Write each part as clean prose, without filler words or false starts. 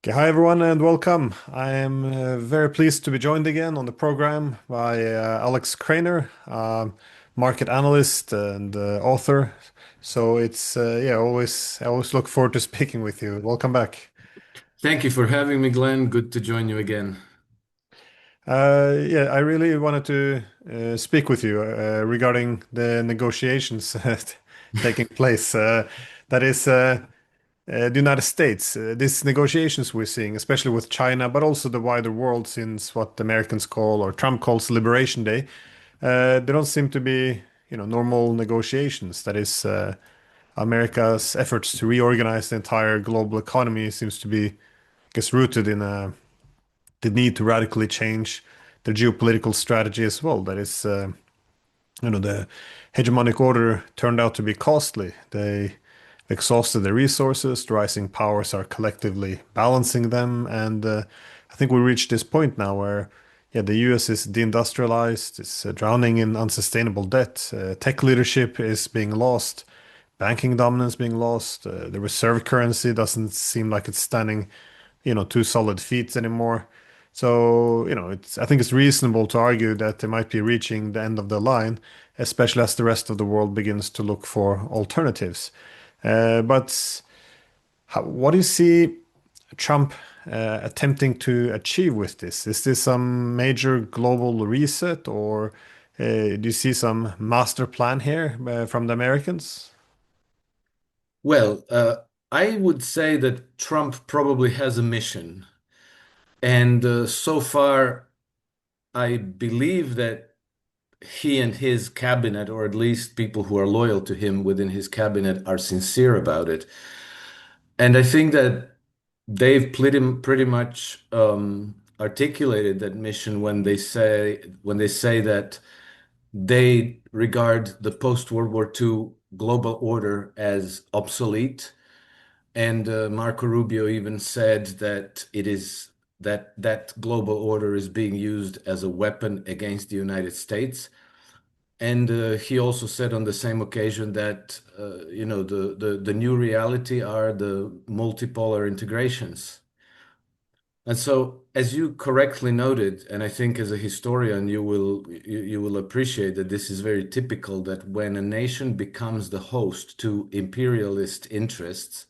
Okay, hi everyone and welcome. I am very pleased to be joined again on the program by Alex Krainer, market analyst and author. So it's yeah, always I always look forward to speaking with you. Welcome back. Thank you for having me, Glenn. Good to join you again. Yeah, I really wanted to speak with you regarding the negotiations taking place. That is. The United States, these negotiations we're seeing, especially with China, but also the wider world, since what the Americans call or Trump calls Liberation Day, they don't seem to be, normal negotiations. That is, America's efforts to reorganize the entire global economy seems to be, I guess, rooted in the need to radically change the geopolitical strategy as well. That is, the hegemonic order turned out to be costly. They exhausted their resources. The rising powers are collectively balancing them, and I think we reached this point now where, yeah, the U.S. is deindustrialized. It's drowning in unsustainable debt. Tech leadership is being lost. Banking dominance being lost. The reserve currency doesn't seem like it's standing, two solid feet anymore. So, I think it's reasonable to argue that they might be reaching the end of the line, especially as the rest of the world begins to look for alternatives. But what do you see Trump attempting to achieve with this? Is this some major global reset, or do you see some master plan here from the Americans? Well, I would say that Trump probably has a mission. And so far, I believe that he and his cabinet, or at least people who are loyal to him within his cabinet, are sincere about it. And I think that they've pretty much articulated that mission when they say that they regard the post-World War II global order as obsolete. And Marco Rubio even said that it is that global order is being used as a weapon against the United States. And he also said on the same occasion that the new reality are the multipolar integrations. And so, as you correctly noted, and I think as a historian you will appreciate that this is very typical that when a nation becomes the host to imperialist interests,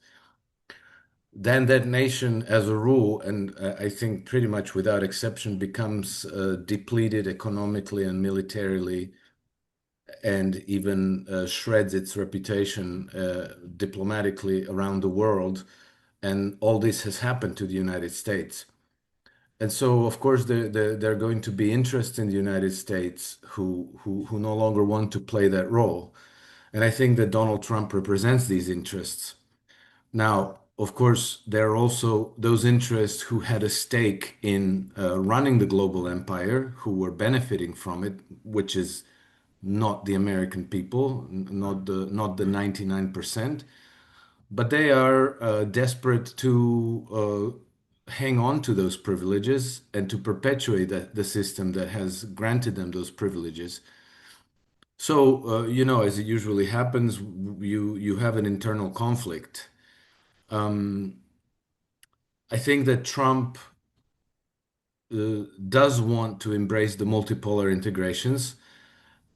then that nation, as a rule, and I think pretty much without exception, becomes depleted economically and militarily, and even shreds its reputation diplomatically around the world. And all this has happened to the United States. And so, of course, there are going to be interests in the United States who no longer want to play that role. And I think that Donald Trump represents these interests. Now, of course, there are also those interests who had a stake in running the global empire, who were benefiting from it, which is not the American people, not the 99%, but they are desperate to hang on to those privileges and to perpetuate the system that has granted them those privileges. So, as it usually happens, you have an internal conflict. Um, I think that Trump does want to embrace the multipolar integrations,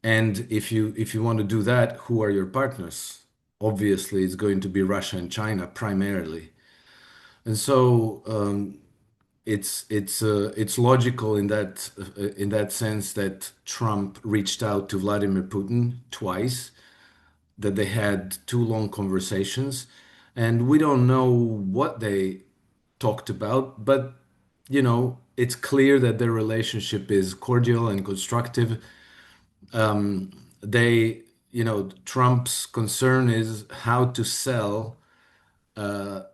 and if you want to do that, who are your partners? Obviously, it's going to be Russia and China primarily. And so it's logical in that sense that Trump reached out to Vladimir Putin twice, that they had two long conversations, and we don't know what they talked about, but it's clear that their relationship is cordial and constructive. Trump's concern is how to sell the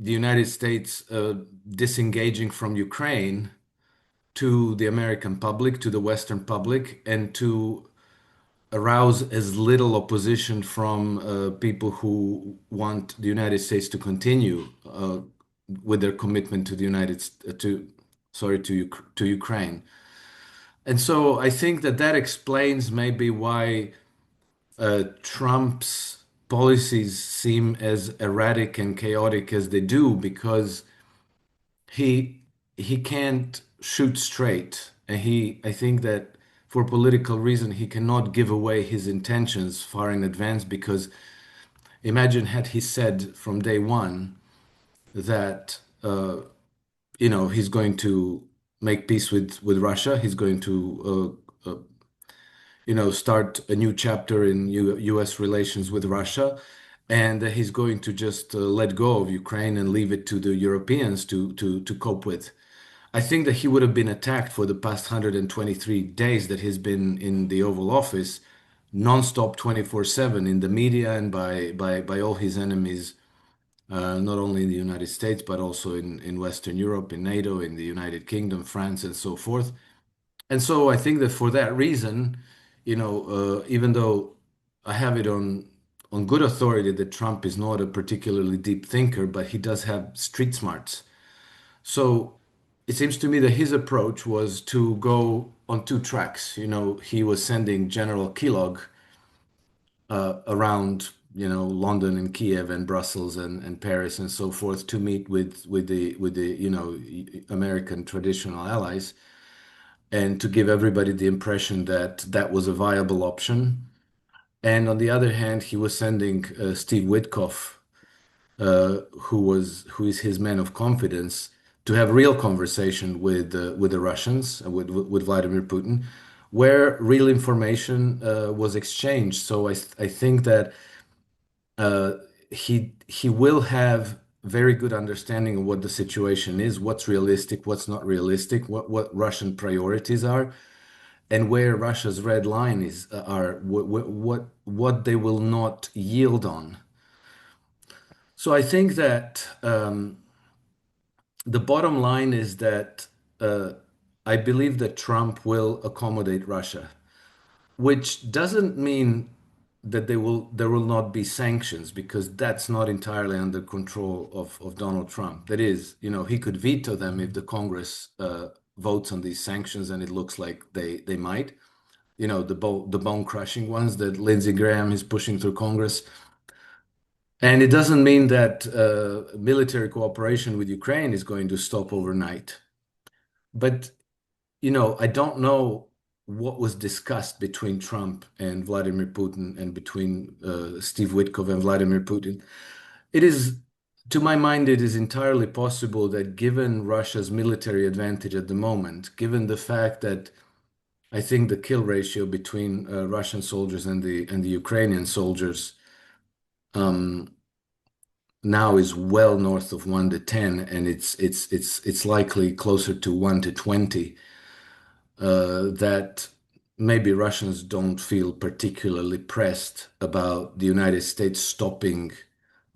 United States disengaging from Ukraine to the American public, to the Western public, and to arouse as little opposition from people who want the United States to continue with their commitment to the United to sorry to Ukraine. And so I think that explains maybe why Trump's policies seem as erratic and chaotic as they do because he he can't shoot straight, and I think that for political reason he cannot give away his intentions far in advance because imagine had he said from day one that he's going to make peace with Russia, he's going to start a new chapter in U.S. relations with Russia, and he's going to just let go of Ukraine and leave it to the Europeans to cope with. I think that he would have been attacked for the past 123 days that he's been in the Oval Office, nonstop 24/7 in the media and by all his enemies, not only in the United States, but also in Western Europe, in NATO, in the United Kingdom, France, and so forth. And so I think that for that reason, even though I have it on good authority that Trump is not a particularly deep thinker, but he does have street smarts. So it seems to me that his approach was to go on two tracks. He was sending General Kellogg around, London and Kiev and Brussels and Paris and so forth to meet with the American traditional allies and to give everybody the impression that that was a viable option. And on the other hand, he was sending Steve Witkoff, who is his man of confidence, to have real conversation with the Russians, with Vladimir Putin, where real information was exchanged. So I think that uh, he will have very good understanding of what the situation is, what's realistic, what's not realistic, what Russian priorities are, and where Russia's red line is are what they will not yield on. So I think that the bottom line is that uh, I believe that Trump will accommodate Russia, which doesn't mean that there will not be sanctions because that's not entirely under control of Donald Trump. That is, he could veto them if the Congress votes on these sanctions, and it looks like they might. The bone crushing ones that Lindsey Graham is pushing through Congress. And it doesn't mean that military cooperation with Ukraine is going to stop overnight. But, I don't know what was discussed between Trump and Vladimir Putin and between Steve Witkoff and Vladimir Putin. It is, to my mind, it is entirely possible that given Russia's military advantage at the moment, given the fact that I think the kill ratio between Russian soldiers and the Ukrainian soldiers um, now is well north of 1 to 10, and it's likely closer to 1 to 20. That maybe Russians don't feel particularly pressed about the United States stopping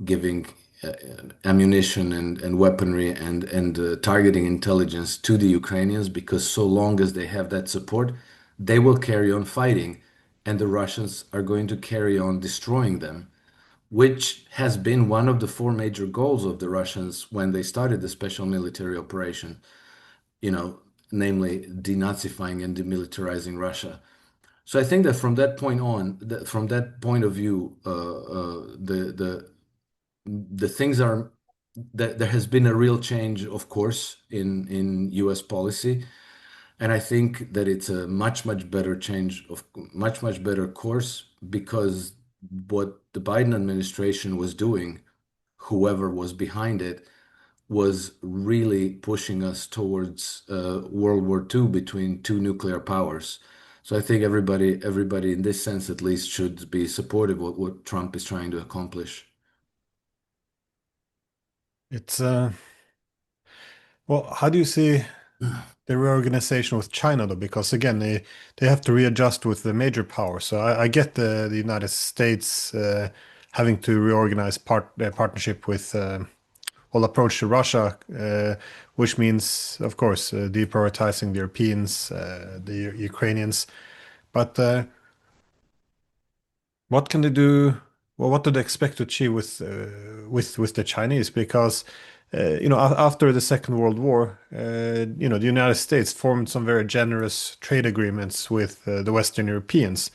giving uh, ammunition and weaponry and targeting intelligence to the Ukrainians because so long as they have that support, they will carry on fighting, and the Russians are going to carry on destroying them, which has been one of the four major goals of the Russians when they started the special military operation, you know, namely denazifying and demilitarizing Russia. So I think that from that point on, from that point of view, the things are that there has been a real change, of course, in U.S. policy, and I think that it's a much better change of much better course because what the Biden administration was doing, whoever was behind it, was really pushing us towards World War II between two nuclear powers. So I think everybody in this sense at least should be supportive of what Trump is trying to accomplish. It's well, how do you see the reorganization with China though? Because again, they have to readjust with the major powers. So I get the United States having to reorganize partnership with whole approach to Russia, which means, of course, deprioritizing the Europeans, the Ukrainians. But what can they do? Well, what do they expect to achieve with the Chinese? Because after the Second World War, the United States formed some very generous trade agreements with the Western Europeans,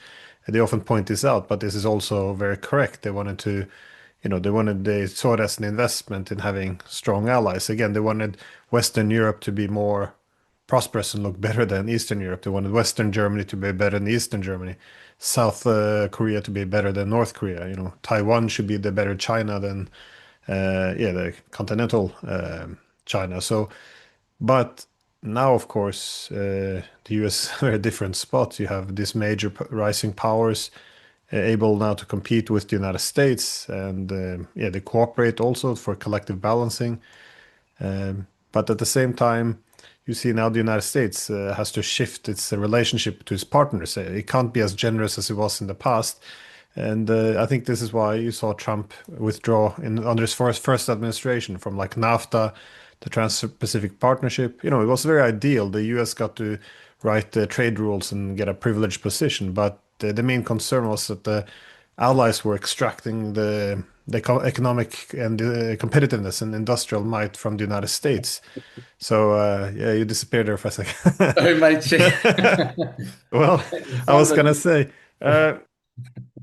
they often point this out, but this is also very correct. They wanted to, they saw it as an investment in having strong allies. Again, they wanted Western Europe to be more prosperous and look better than Eastern Europe. They wanted Western Germany to be better than Eastern Germany, South Korea to be better than North Korea. Taiwan should be the better China than, the continental China. So, but now, of course, the US are a different spot. You have these major rising powers able now to compete with the United States, and they cooperate also for collective balancing. But at the same time, you see now the United States has to shift its relationship to its partners. It can't be as generous as it was in the past. And I think this is why you saw Trump withdraw under his first administration from like NAFTA, the Trans-Pacific Partnership. It was very ideal. The US got to write the trade rules and get a privileged position. But the main concern was that the allies were extracting the economic and competitiveness and industrial might from the United States. So yeah, you disappeared there for a second. I might say. Well, It I sounds was like gonna say,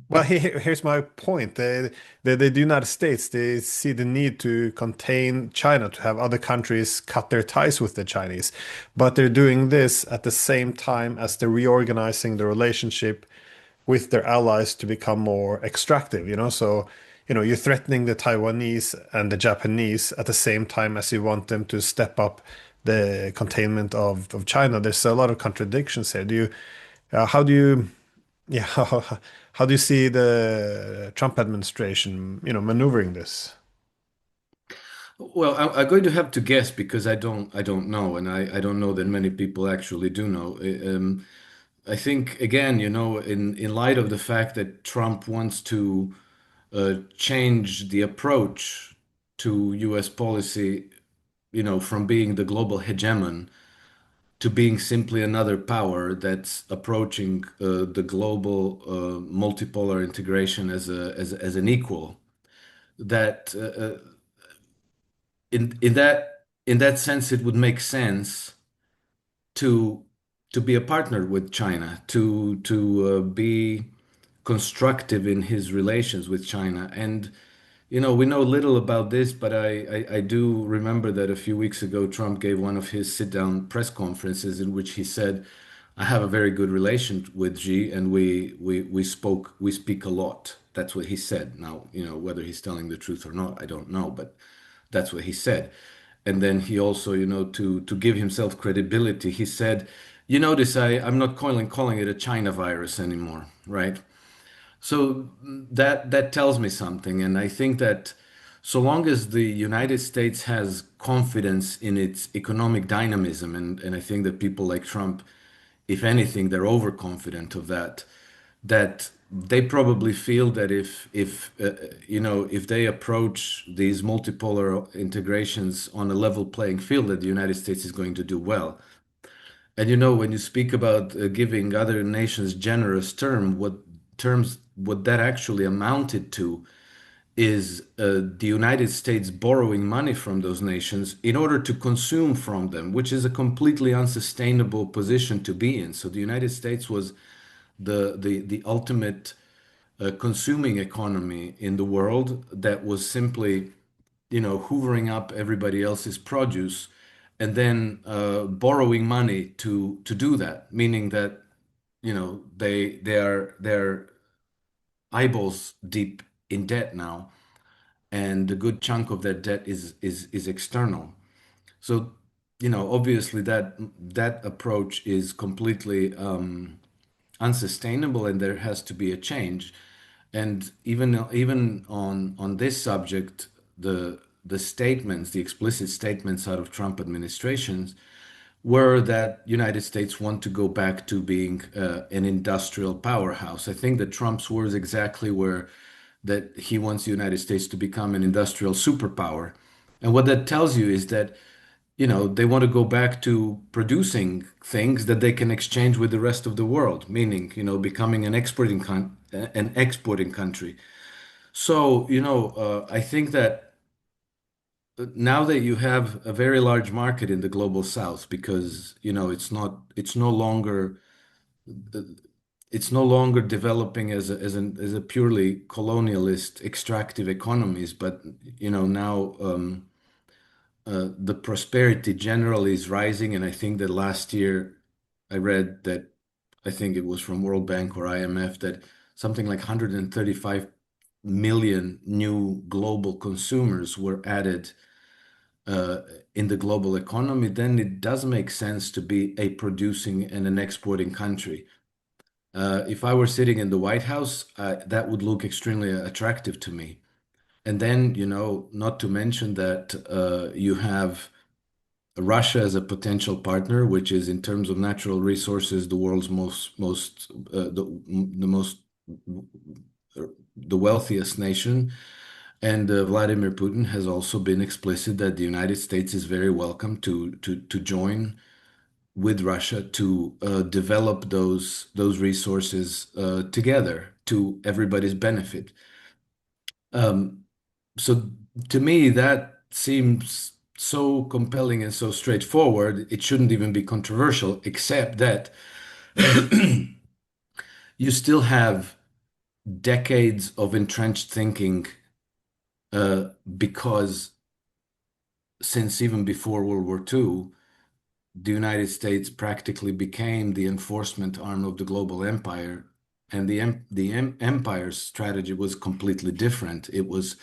well, here's my point. The United States, they see the need to contain China, to have other countries cut their ties with the Chinese. But they're doing this at the same time as they're reorganizing the relationship with their allies to become more extractive. So, you're threatening the Taiwanese and the Japanese at the same time as you want them to step up the containment of China. There's a lot of contradictions here. How do you, yeah, how do you see the Trump administration, maneuvering this? Well, I'm going to have to guess because I don't know, and I don't know that many people actually do know. I think again, in light of the fact that Trump wants to change the approach to U.S. policy, from being the global hegemon to being simply another power that's approaching the global multipolar integration as an equal. That in that sense, it would make sense to be a partner with China, to be constructive in his relations with China. And we know little about this, but I do remember that a few weeks ago, Trump gave one of his sit-down press conferences in which he said, "I have a very good relation with Xi, and we speak a lot." That's what he said. Now, whether he's telling the truth or not, I don't know, but that's what he said. And then he also, to give himself credibility, he said, "You notice I'm not calling it a China virus anymore, right?" So that tells me something, and I think that so long as the United States has confidence in its economic dynamism, and I think that people like Trump, if anything, they're overconfident of that they probably feel that if they approach these multipolar integrations on a level playing field, that the United States is going to do well. And when you speak about giving other nations generous terms, what that actually amounted to is the United States borrowing money from those nations in order to consume from them, which is a completely unsustainable position to be in. So the United States was the ultimate consuming economy in the world that was simply, hoovering up everybody else's produce and then borrowing money to do that, meaning that they're eyeballs deep in debt now, and a good chunk of that debt is external. So, obviously that approach is completely unsustainable, and there has to be a change. And even on this subject, the explicit statements out of Trump administrations were that United States want to go back to being an industrial powerhouse. I think that Trump's words exactly were that he wants the United States to become an industrial superpower. And what that tells you is that, they want to go back to producing things that they can exchange with the rest of the world, meaning, becoming an exporting country. So, I think that now that you have a very large market in the global south, because it's no longer it's no longer developing as a purely colonialist extractive economies, but now the prosperity generally is rising, and I think that last year I read that I think it was from World Bank or IMF that something like 135 million new global consumers were added uh, in the global economy. Then it does make sense to be a producing and an exporting country. If I were sitting in the White House, that would look extremely attractive to me. And then, not to mention that you have Russia as a potential partner, which is in terms of natural resources, the world's most the most the wealthiest nation. And Vladimir Putin has also been explicit that the United States is very welcome to join with Russia to develop those resources together to everybody's benefit. Um, so to me, that seems so compelling and so straightforward. It shouldn't even be controversial, except that you still have decades of entrenched thinking because since even before World War II, the United States practically became the enforcement arm of the global empire, and the empire's strategy was completely different. It was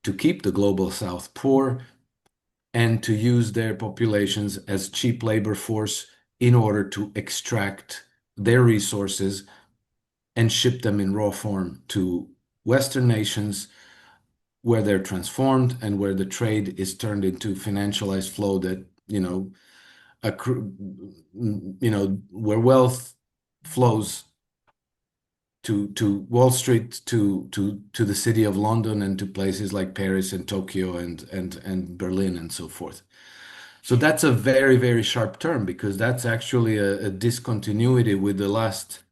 to keep the global South poor and to use their populations as cheap labor force in order to extract their resources and ship them in raw form to Western nations where they're transformed and where the trade is turned into financialized flow that, accrue, where wealth flows to Wall Street, to the city of London, and to places like Paris and Tokyo and Berlin and so forth. So that's a very, very sharp term because that's actually a discontinuity with the last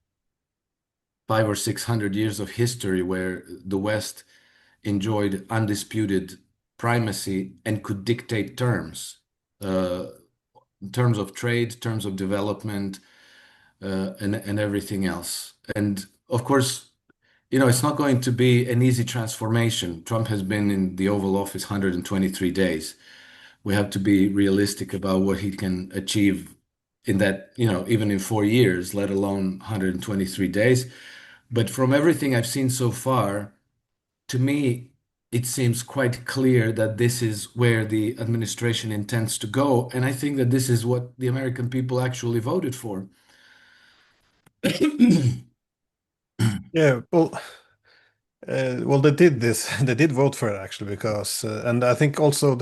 500 or 600 years of history where the West enjoyed undisputed primacy and could dictate terms, uh, terms of trade, terms of development, and everything else. And of course, it's not going to be an easy transformation. Trump has been in the Oval Office 123 days. We have to be realistic about what he can achieve in that, even in 4 years, let alone 123 days. But from everything I've seen so far, to me, it seems quite clear that this is where the administration intends to go. And I think that this is what the American people actually voted for. Yeah, well, they did this. They did vote for it actually because, and I think also,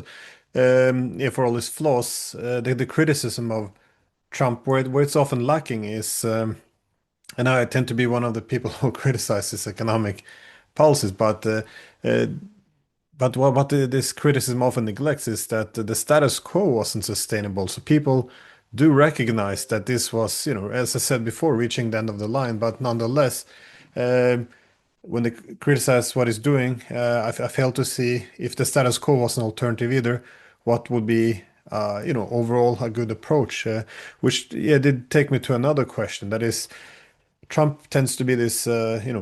yeah, for all his flaws, the criticism of Trump, where it's often lacking is, and I tend to be one of the people who criticize his economic policies, uh, but what this criticism often neglects is that the status quo wasn't sustainable. So people do recognize that this was, as I said before, reaching the end of the line, but nonetheless. um when they criticize what he's doing, I fail to see if the status quo was an alternative either, what would be, overall a good approach. Which, yeah, did take me to another question. That is, Trump tends to be this,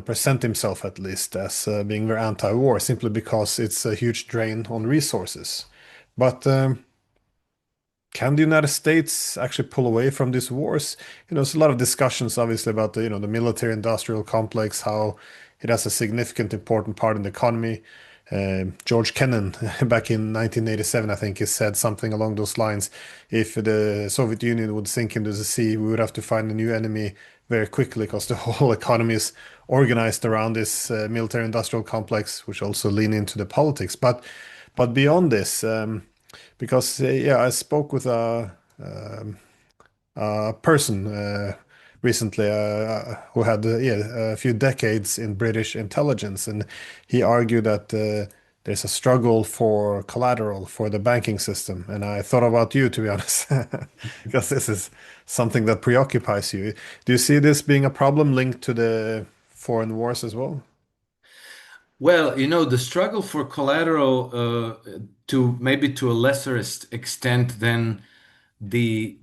present himself at least as being very anti-war, simply because it's a huge drain on resources. But can the United States actually pull away from these wars? There's a lot of discussions, obviously, about the military-industrial complex, how it has a significant, important part in the economy. George Kennan, back in 1987, I think, he said something along those lines. If the Soviet Union would sink into the sea, we would have to find a new enemy very quickly because the whole economy is organized around this military-industrial complex, which also lean into the politics. But beyond this, because yeah, I spoke with a person recently who had yeah, a few decades in British intelligence, and he argued that there's a struggle for collateral for the banking system. And I thought about you, to be honest, because this is something that preoccupies you. Do you see this being a problem linked to the foreign wars as well? Well, the struggle for collateral, to maybe to a lesser extent than the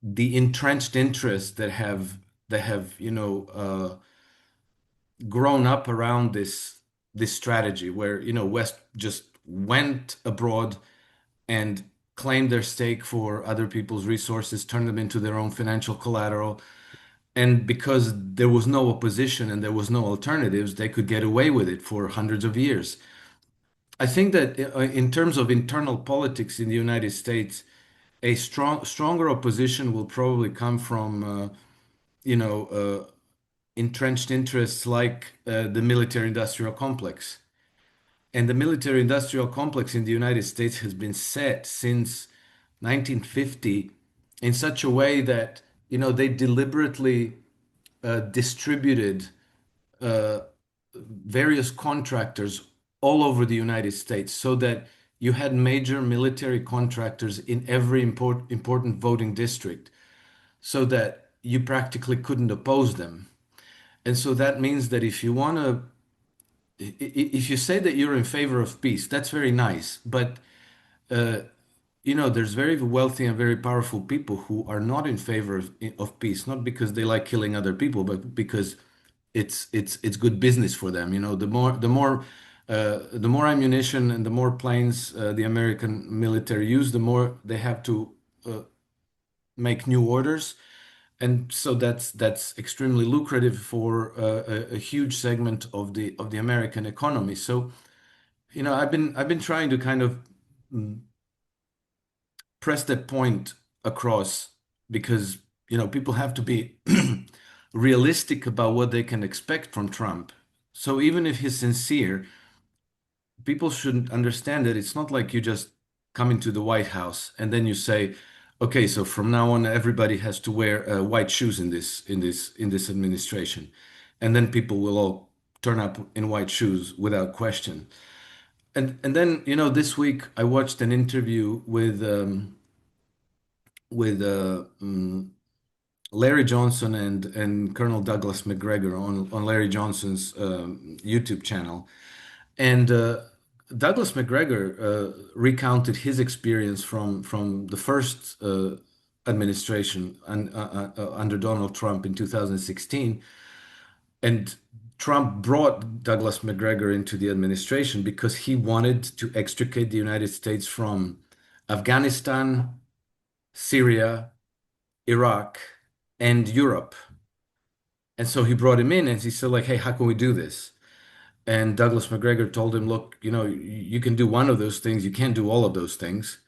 entrenched interests that have that have, grown up around this strategy where, West just went abroad and claimed their stake for other people's resources, turned them into their own financial collateral. And because there was no opposition and there was no alternatives, they could get away with it for hundreds of years. I think that in terms of internal politics in the United States, a stronger opposition will probably come from, you know, entrenched interests like the military-industrial complex. And the military-industrial complex in the United States has been set since 1950 in such a way that, they deliberately distributed uh, various contractors all over the United States so that you had major military contractors in every important voting district so that you practically couldn't oppose them. And so that means that if you say that you're in favor of peace, that's very nice. But uh, there's very wealthy and very powerful people who are not in favor of peace, not because they like killing other people, but because it's good business for them. The more ammunition and the more planes the American military use, the more they have to uh, make new orders, and so that's extremely lucrative for a huge segment of the American economy. So, I've been trying to kind of mm, press that point across because people have to be realistic about what they can expect from Trump. So even if he's sincere, people should understand that it's not like you just come into the White House and then you say, okay, so from now on everybody has to wear white shoes in this administration, and then people will all turn up in white shoes without question. And then this week I watched an interview with Larry Johnson and Colonel Douglas McGregor on Larry Johnson's YouTube channel. And Douglas McGregor recounted his experience from the first administration under Donald Trump in 2016. And Trump brought Douglas McGregor into the administration because he wanted to extricate the United States from Afghanistan, Syria, Iraq, and Europe. And so he brought him in and he said, like, hey, how can we do this? And Douglas McGregor told him, look, you can do one of those things. You can't do all of those things.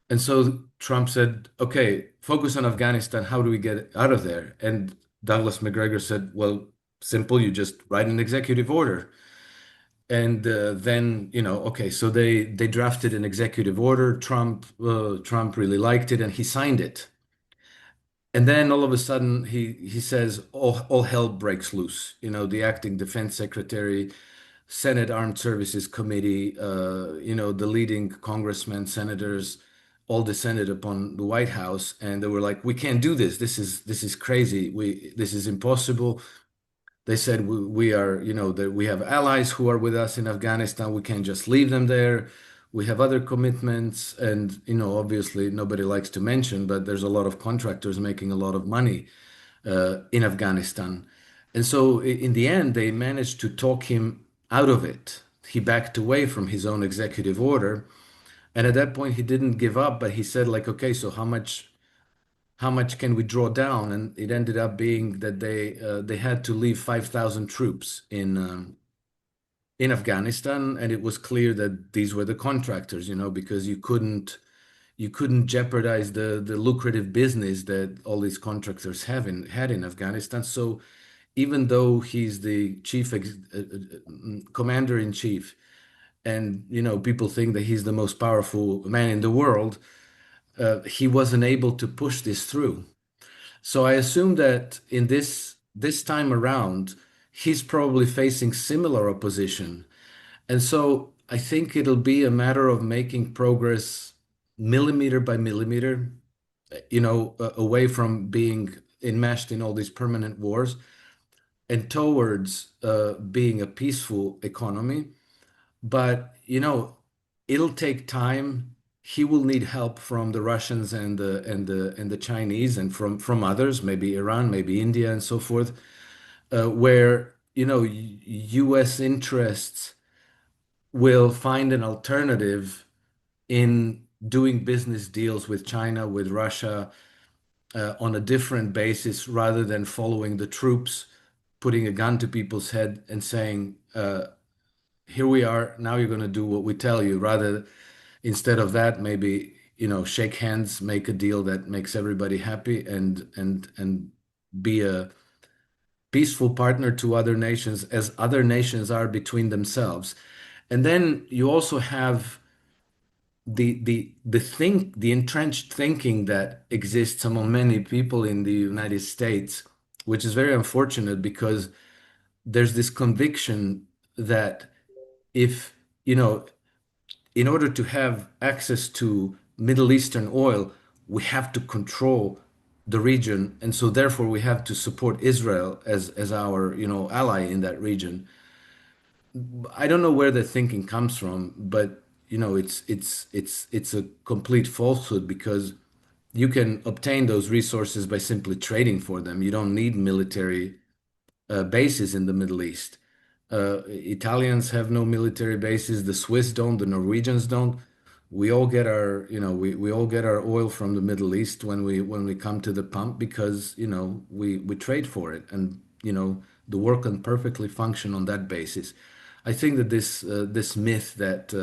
And so Trump said, okay, focus on Afghanistan. How do we get out of there? And Douglas McGregor said, well, simple. You just write an executive order. And then, okay, so they drafted an executive order. Trump really liked it and he signed it. And then all of a sudden he says all hell breaks loose. The acting defense secretary, Senate Armed Services Committee, the leading congressmen, senators, all descended upon the White House, and they were like, "We can't do this. This is crazy. This is impossible." They said, "We are, that we have allies who are with us in Afghanistan. We can't just leave them there. We have other commitments, and obviously nobody likes to mention, but there's a lot of contractors making a lot of money in Afghanistan." And so in the end, they managed to talk him out of it. He backed away from his own executive order. And at that point, he didn't give up, but he said, like, okay, so how much can we draw down? And it ended up being that they had to leave 5,000 troops in Afghanistan, and it was clear that these were the contractors, because you couldn't jeopardize the lucrative business that all these contractors had in Afghanistan. So even though he's the commander in chief, and people think that he's the most powerful man in the world, he wasn't able to push this through. So I assume that in this time around, he's probably facing similar opposition. And so I think it'll be a matter of making progress millimeter by millimeter, away from being enmeshed in all these permanent wars and towards being a peaceful economy. But, it'll take time. he will need help from the Russians and the Chinese and from others, maybe Iran, maybe India, and so forth, where U.S. interests will find an alternative in doing business deals with China, with Russia, on a different basis rather than following the troops, putting a gun to people's head and saying, here we are, now you're going to do what we tell you, rather instead of that, maybe, shake hands, make a deal that makes everybody happy and be a peaceful partner to other nations as other nations are between themselves. And then you also have the entrenched thinking that exists among many people in the United States, which is very unfortunate because there's this conviction that if, in order to have access to Middle Eastern oil, we have to control the region, and so therefore we have to support Israel as our, ally in that region. I don't know where the thinking comes from, but it's a complete falsehood because you can obtain those resources by simply trading for them. You don't need military bases in the Middle East. Italians have no military bases. The Swiss don't. The Norwegians don't. We all get our, we all get our oil from the Middle East when we come to the pump because, we trade for it, and the world can perfectly function on that basis. I think that this myth that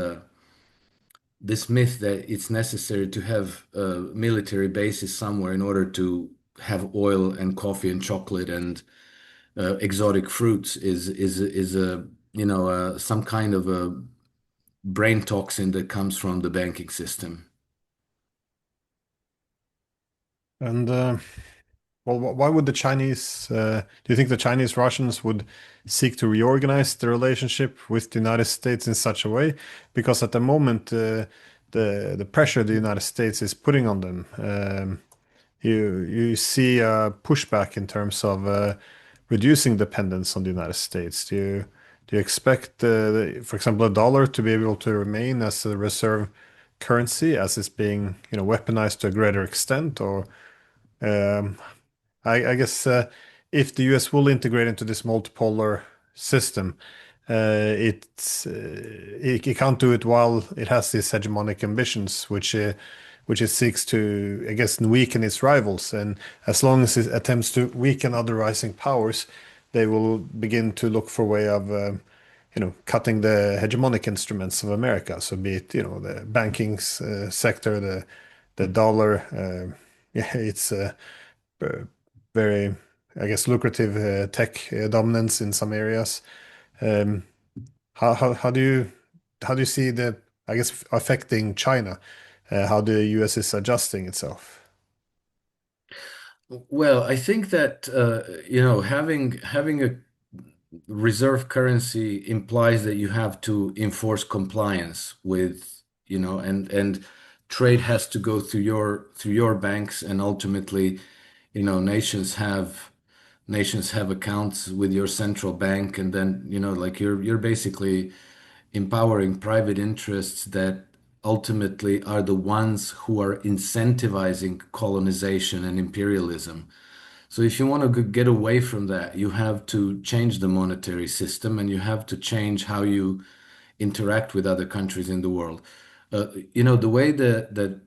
it's necessary to have military bases somewhere in order to have oil and coffee and chocolate and exotic fruits is a some kind of a brain toxin that comes from the banking system. And well, why would the Chinese, do you think the Chinese Russians would seek to reorganize the relationship with the United States in such a way? Because at the moment, the pressure the United States is putting on them, you see a pushback in terms of reducing dependence on the United States. Do you expect, for example, a dollar to be able to remain as a reserve currency as it's being, weaponized to a greater extent, or um, I guess if the US will integrate into this multipolar system, it can't do it while it has these hegemonic ambitions, which it seeks to, I guess, weaken its rivals. And as long as it attempts to weaken other rising powers, they will begin to look for a way of, cutting the hegemonic instruments of America. So be it, the banking sector, the dollar. Yeah, it's uh, very, I guess, lucrative tech dominance in some areas. Um, how do you see the, I guess, affecting China? How the US is adjusting itself? Well, I think that having a reserve currency implies that you have to enforce compliance with, and trade has to go through your banks, and ultimately, nations have accounts with your central bank, and then, like you're basically empowering private interests that ultimately are the ones who are incentivizing colonization and imperialism. So if you want to get away from that, you have to change the monetary system and you have to change how you interact with other countries in the world. The way that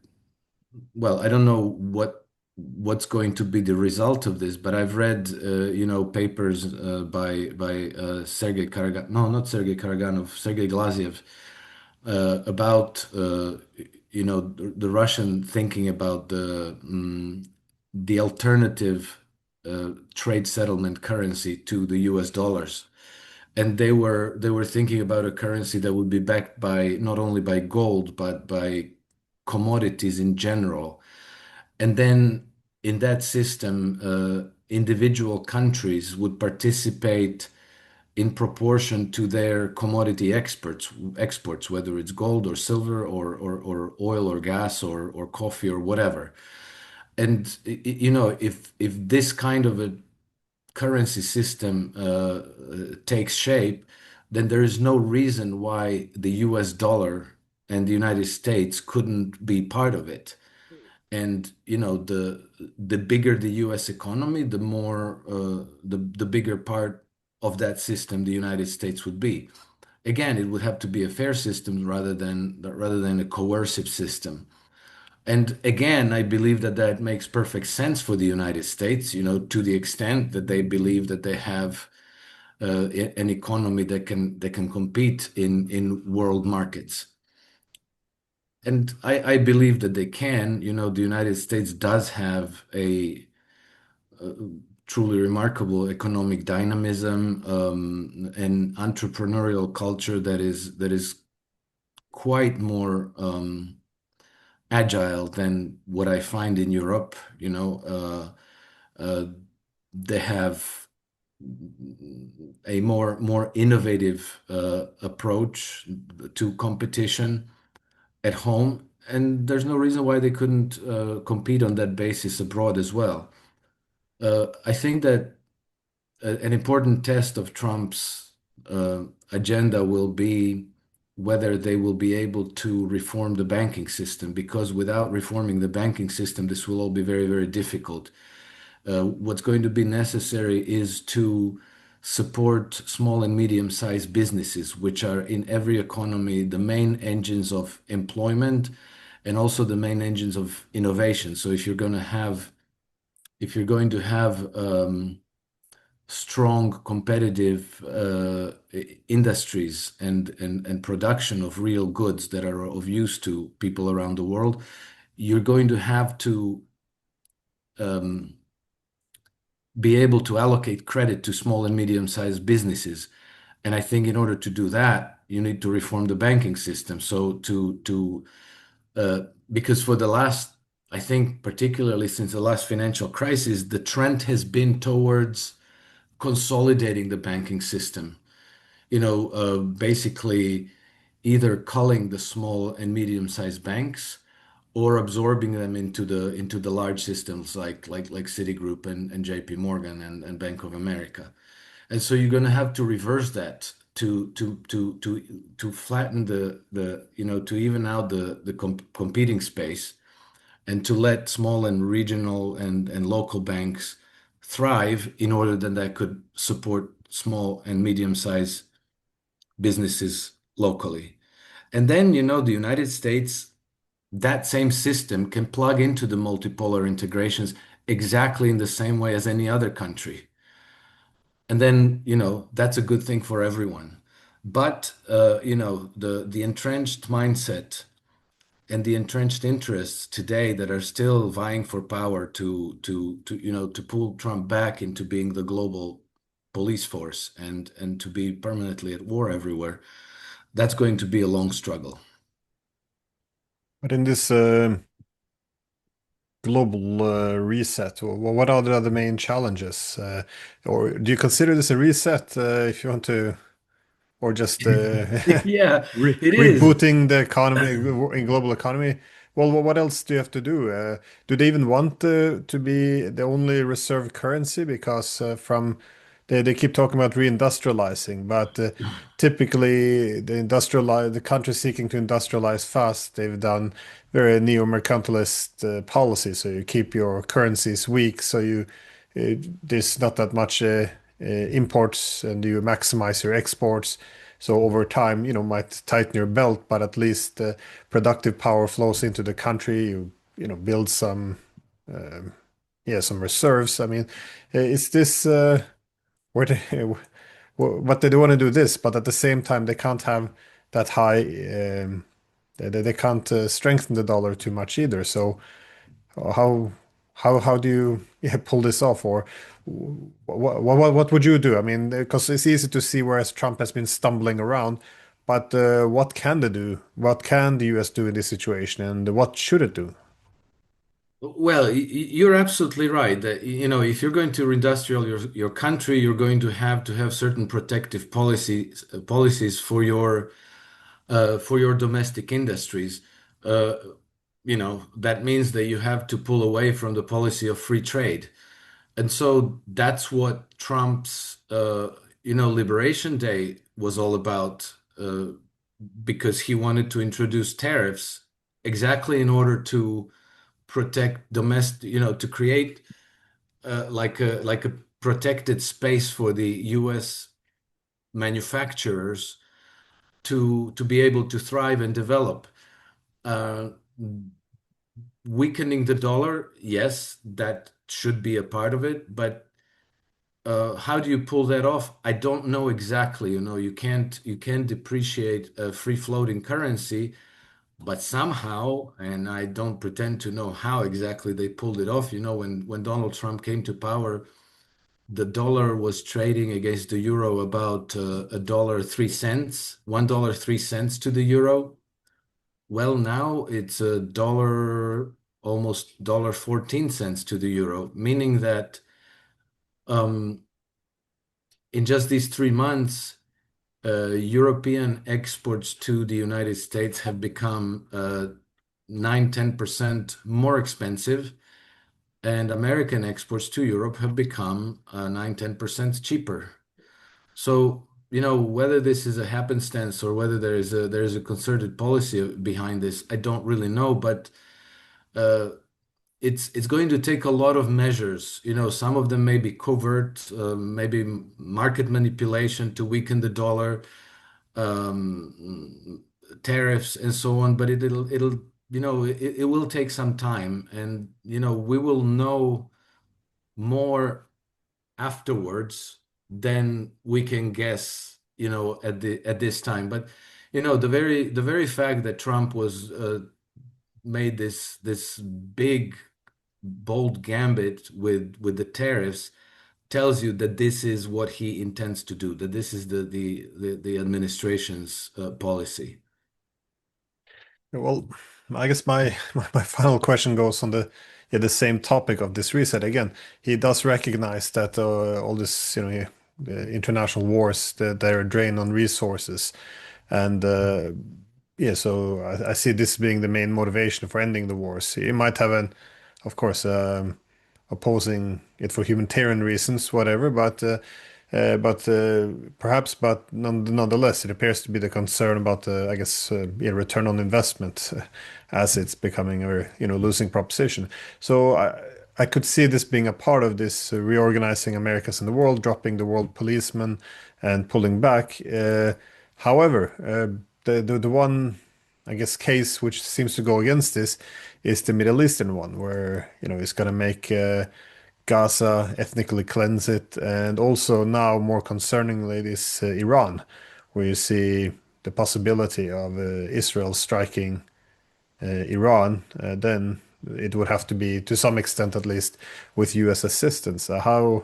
well, I don't know what's going to be the result of this, but I've read papers by Sergei Karaganov, no, not Sergei Karaganov, Sergei Glaziev, about the Russian thinking about the alternative trade settlement currency to the US dollars. And they were thinking about a currency that would be backed by not only by gold but by commodities in general. And then in that system, individual countries would participate in proportion to their commodity exports, whether it's gold or silver or oil or gas or coffee or whatever. And if this kind of a currency system takes shape, then there is no reason why the US dollar and the United States couldn't be part of it. And the bigger the U.S. economy, the more the bigger part of that system the United States would be. Again, it would have to be a fair system rather than a coercive system. And again, I believe that that makes perfect sense for the United States, to the extent that they believe that they have an economy that can compete in world markets. And I believe that they can. The United States does have a truly remarkable economic dynamism, and entrepreneurial culture that is quite more agile than what I find in Europe. They have a more innovative approach to competition at home, and there's no reason why they couldn't compete on that basis abroad as well. I think that an important test of Trump's agenda will be whether they will be able to reform the banking system, because without reforming the banking system, this will all be very, very difficult. What's going to be necessary is to support small and medium-sized businesses, which are in every economy the main engines of employment and also the main engines of innovation. So if you're going to have strong competitive industries and production of real goods that are of use to people around the world, you're going to have to um, be able to allocate credit to small and medium-sized businesses. And I think in order to do that, you need to reform the banking system. So uh, because for the last, I think particularly since the last financial crisis, the trend has been towards consolidating the banking system. Basically either culling the small and medium-sized banks or absorbing them into the large systems like Citigroup and JP Morgan and Bank of America. And so you're going to have to reverse that to flatten to even out the competing space, and to let small and regional and local banks thrive in order that they could support small and medium-sized businesses locally. And then, the United States, that same system can plug into the multipolar integrations exactly in the same way as any other country. And then, that's a good thing for everyone. But, the entrenched mindset and the entrenched interests today that are still vying for power to pull Trump back into being the global police force and to be permanently at war everywhere, that's going to be a long struggle. But in this global reset, what are the other main challenges? Or do you consider this a reset if you want to, or just Yeah, it is. rebooting the economy in global economy? Well, what else do you have to do? Do they even want to be the only reserve currency? Because they keep talking about reindustrializing, but typically the countries seeking to industrialize fast, they've done very neo-mercantilist policy. So you keep your currencies weak, so there's not that much imports, and you maximize your exports. So over time, might tighten your belt, but at least productive power flows into the country. Build some reserves. I mean, is this where they, but they want to do this, but at the same time, they can't have that high. They can't strengthen the dollar too much either. So how how do you pull this off, or what would you do? I mean, because it's easy to see whereas Trump has been stumbling around, but what can they do? What can the US do in this situation, and what should it do? Well, you're absolutely right that, if you're going to reindustrial your country, you're going to have certain protective policies for your domestic industries. Uh, that means that you have to pull away from the policy of free trade. And so that's what Trump's Liberation Day was all about. because he wanted to introduce tariffs exactly in order to protect domestic, to create like a protected space for the U.S. manufacturers to be able to thrive and develop. Uh, Weakening the dollar, yes, that should be a part of it, but how do you pull that off? I don't know exactly. You can't depreciate a free floating currency, but somehow, and I don't pretend to know how exactly they pulled it off. When Donald Trump came to power, the dollar was trading against the euro about $1.03, $1.03 to the euro. Well, now it's a dollar, almost $1.14 to the euro, meaning that um, in just these 3 months, European exports to the United States have become 9-10% more expensive, and American exports to Europe have become 9-10% cheaper. So, whether this is a happenstance or whether there is a concerted policy behind this, I don't really know, but uh, it's going to take a lot of measures. Some of them may be covert, maybe market manipulation to weaken the dollar, tariffs and so on, but it will take some time, and we will know more afterwards than we can guess, at this time. But the very fact that Trump was made this big bold gambit with the tariffs tells you that this is what he intends to do, that this is the administration's policy. Well, I guess my my final question goes on the yeah, the same topic of this reset again. He does recognize that all this, international wars, that they're a drain on resources, and yeah, so I see this being the main motivation for ending the wars. He might have of course, opposing it for humanitarian reasons, whatever, but perhaps, but nonetheless, it appears to be the concern about I guess, yeah, return on investment, as it's becoming a losing proposition. So I could see this being a part of this reorganizing Americas in the world, dropping the world policeman and pulling back. However, the one, I guess, case which seems to go against this is the Middle Eastern one, where it's going to make Gaza, ethnically cleanse it, and also now more concerningly this Iran, where you see the possibility of Israel striking Iran. Then it would have to be, to some extent at least, with U.S. assistance. How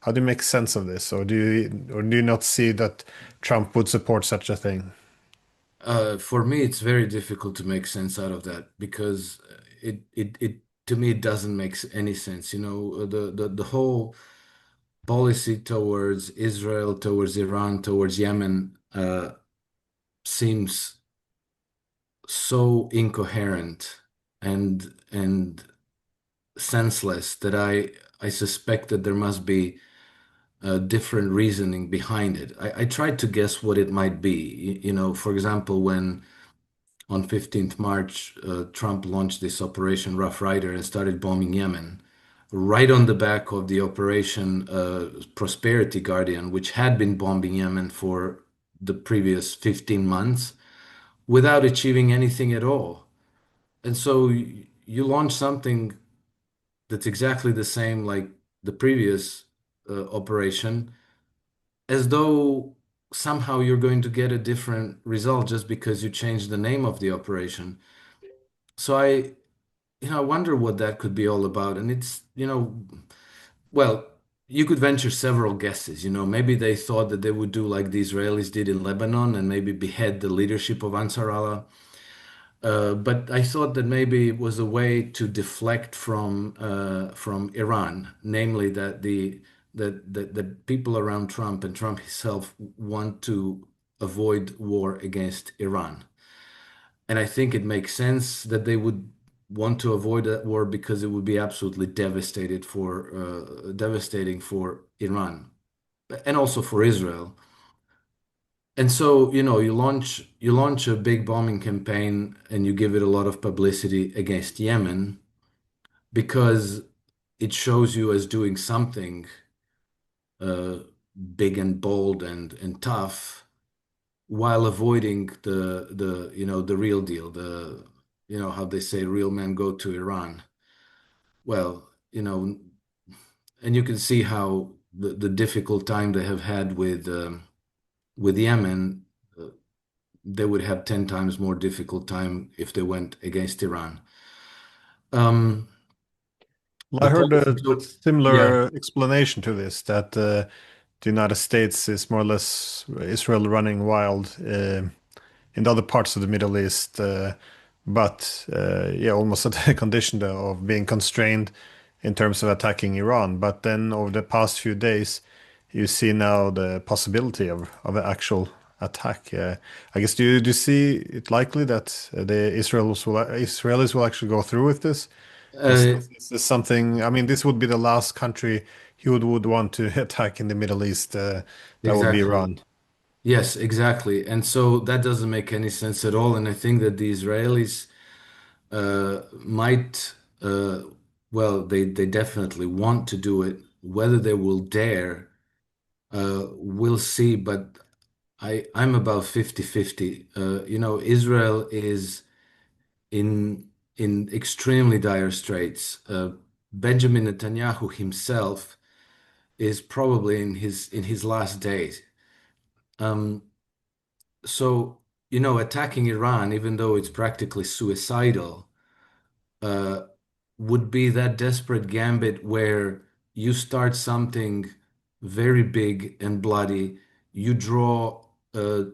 do you make sense of this, or do you not see that Trump would support such a thing? For me, it's very difficult to make sense out of that because it to me it doesn't make any sense. The whole policy towards Israel, towards Iran, towards Yemen seems so incoherent and senseless that I suspect that there must be different reasoning behind it. I tried to guess what it might be. For example, when on 15th March, Trump launched this Operation Rough Rider and started bombing Yemen, right on the back of the Operation Prosperity Guardian, which had been bombing Yemen for the previous 15 months without achieving anything at all. And so you launch something that's exactly the same like the previous operation, as though somehow you're going to get a different result just because you change the name of the operation. So I wonder what that could be all about. And well, you could venture several guesses. Maybe they thought that they would do like the Israelis did in Lebanon and maybe behead the leadership of Ansar Allah. But I thought that maybe it was a way to deflect from Iran, namely that people around Trump and Trump himself want to avoid war against Iran. And I think it makes sense that they would want to avoid that war because it would be absolutely devastating for Iran and also for Israel. And so, you launch a big bombing campaign and you give it a lot of publicity against Yemen because it shows you as doing something uh, big and bold and tough while avoiding the real deal, how they say real men go to Iran. Well, and you can see how the difficult time they have had with Yemen, uh, they would have 10 times more difficult time if they went against Iran. Um, Well, I the heard policy, a yeah, similar explanation to this that the United States is more or less Israel running wild in the other parts of the Middle East, but yeah, almost at the condition though, of being constrained in terms of attacking Iran. But then over the past few days, you see now the possibility of an actual attack. I guess do you see it likely that Israelis will actually go through with this? uh, Is this something? I mean, this would be the last country you would want to attack in the Middle East. That would be exactly. Iran. Yes, exactly. And so that doesn't make any sense at all. And I think that the Israelis might, well, they definitely want to do it. Whether they will dare, we'll see. But I'm about 50-50. Israel is in extremely dire straits. Benjamin Netanyahu himself is probably in his last days. Um, so, attacking Iran, even though it's practically suicidal, uh, would be that desperate gambit where you start something very big and bloody, you draw a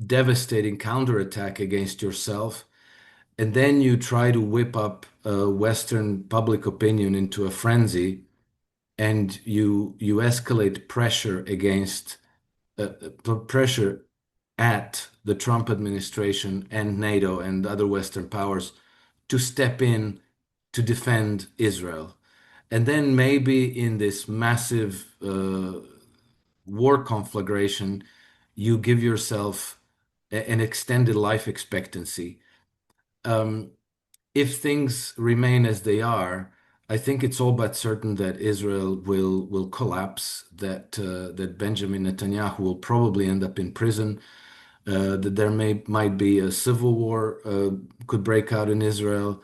devastating counterattack against yourself, and then you try to whip up Western public opinion into a frenzy, and you escalate pressure against pressure at the Trump administration and NATO and other Western powers to step in to defend Israel. And then maybe in this massive war conflagration, you give yourself an extended life expectancy. Um, if things remain as they are, I think it's all but certain that Israel will collapse, that Benjamin Netanyahu will probably end up in prison, that there might be a civil war could break out in Israel.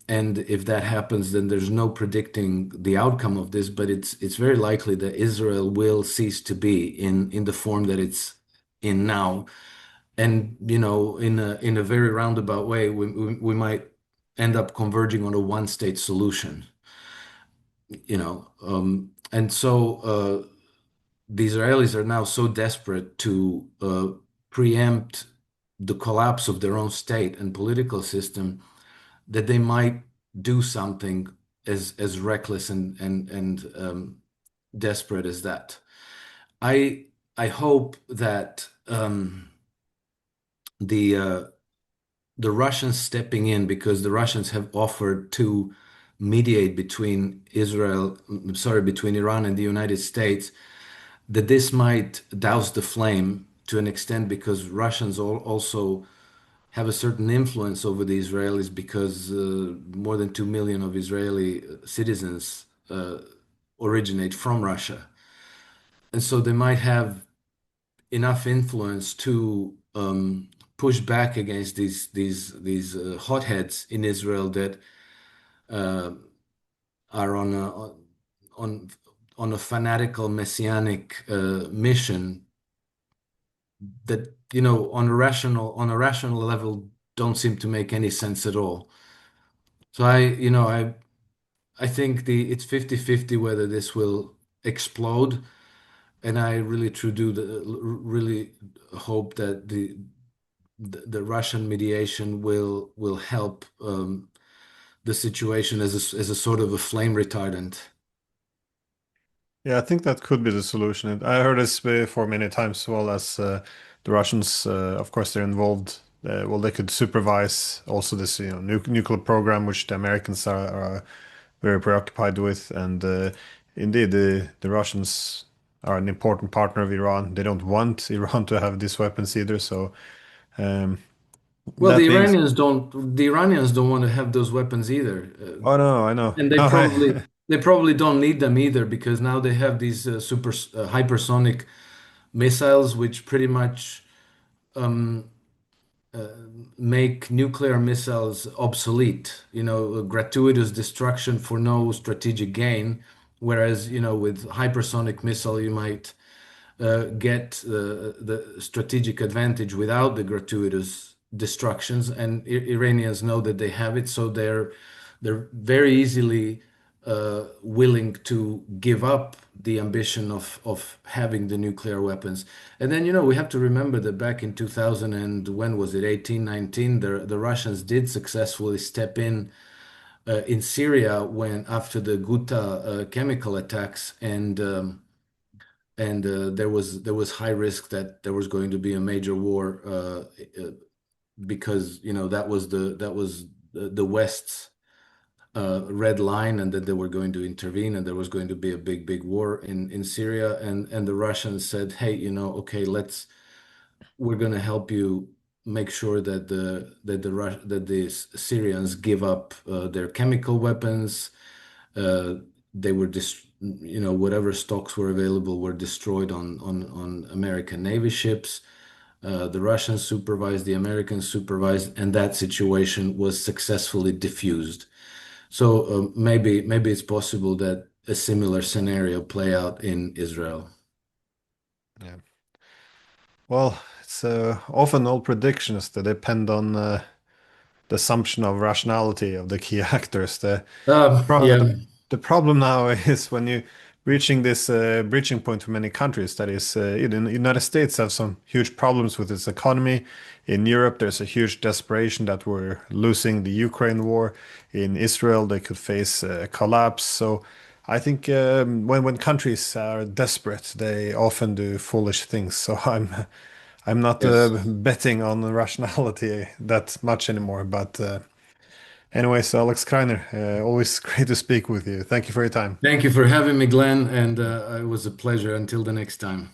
And if that happens, then there's no predicting the outcome of this, but it's very likely that Israel will cease to be in the form that it's in now. And in a very roundabout way, we might end up converging on a one-state solution. And so the Israelis are now so desperate to preempt the collapse of their own state and political system that they might do something as reckless and desperate as that. I I hope that the uh, the Russians stepping in, because the Russians have offered to mediate between Iran and the United States, that this might douse the flame to an extent, because Russians also have a certain influence over the Israelis, because more than 2 million of Israeli citizens originate from Russia. And so they might have enough influence to push back against these hotheads in Israel that uh, are on on a fanatical messianic mission that on a rational level don't seem to make any sense at all. So I think it's 50-50 whether this will explode, and I really hope that the Russian mediation will help the situation as a sort of a flame retardant. Yeah, I think that could be the solution. I heard this before many times, as well as the Russians. Of course, they're involved. Well, they could supervise also this, nuclear program, which the Americans are very preoccupied with. And indeed, the Russians. are an important partner of Iran. They don't want Iran to have these weapons either. So um, Well, that means, The Iranians don't want to have those weapons either. oh no, I know. And No, they probably don't need them either because now they have these hypersonic missiles, which pretty much um, uh, make nuclear missiles obsolete. You know, gratuitous destruction for no strategic gain. Whereas, you know, with hypersonic missile, you might get the strategic advantage without the gratuitous destructions. And Iranians know that they have it, so they're very easily willing to give up the ambition of having the nuclear weapons. And then, you know, we have to remember that back in 2000 and when was it, 18, 19, the Russians did successfully step in Syria when after the Ghouta chemical attacks and there was high risk that there was going to be a major war because you know that was the West's red line, and that they were going to intervene, and there was going to be a big war in Syria, and the Russians said, hey, you know, okay, we're going to help you make sure that the Syrians give up their chemical weapons. They were just, you know, whatever stocks were available were destroyed on American Navy ships. The Russians supervised, the Americans supervised, and that situation was successfully diffused. So maybe it's possible that a similar scenario play out in Israel. yeah. Well, it's often all predictions that depend on the assumption of rationality of the key actors. Yeah. The problem now is when you reaching this breaching point for many countries. That is, in the United States have some huge problems with its economy. In Europe, there's a huge desperation that we're losing the Ukraine war. In Israel, they could face a collapse. So I think when countries are desperate, they often do foolish things. So I'm not Yes. betting on rationality that much anymore. But anyways, Alex Krainer, always great to speak with you. Thank you for your time. Thank you for having me, Glenn, and it was a pleasure. Until the next time.